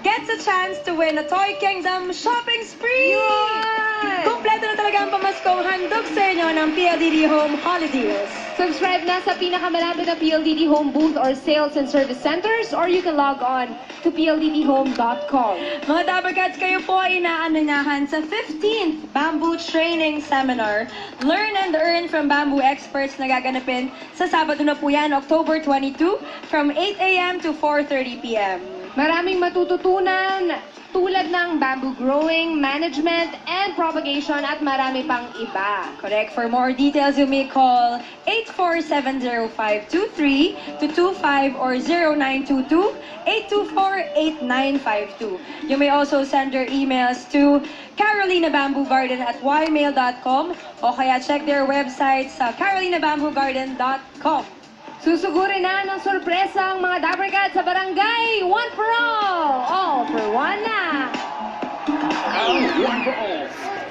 gets a chance to win a Toy Kingdom shopping spree! Yun! Kompleto na talaga ang pamaskong handog sa inyo ng PLDT Home Holidays. Subscribe na sa pinakamalapit na PLDT Home booth or sales and service centers, or you can log on to pldthome.com. Mga Dabarkats, kayo po ay inaanyayahan sa 15th Bamboo Training Seminar. Learn and earn from bamboo experts na gaganapin sa Sabado na po yan, October 22, from 8 a.m. to 4:30 p.m. Maraming matututunan tulad ng bamboo growing, management, and propagation at marami pang iba. Correct. For more details, you may call 8470523 to 25 or 0922-824-8952. You may also send your emails to carolinabamboogarden@ymail.com o kaya check their website sa carolinabamboogarden.com. Susugurin na ng sorpresa ang mga Dabarkats sa barangay. One for all for one na! One for all.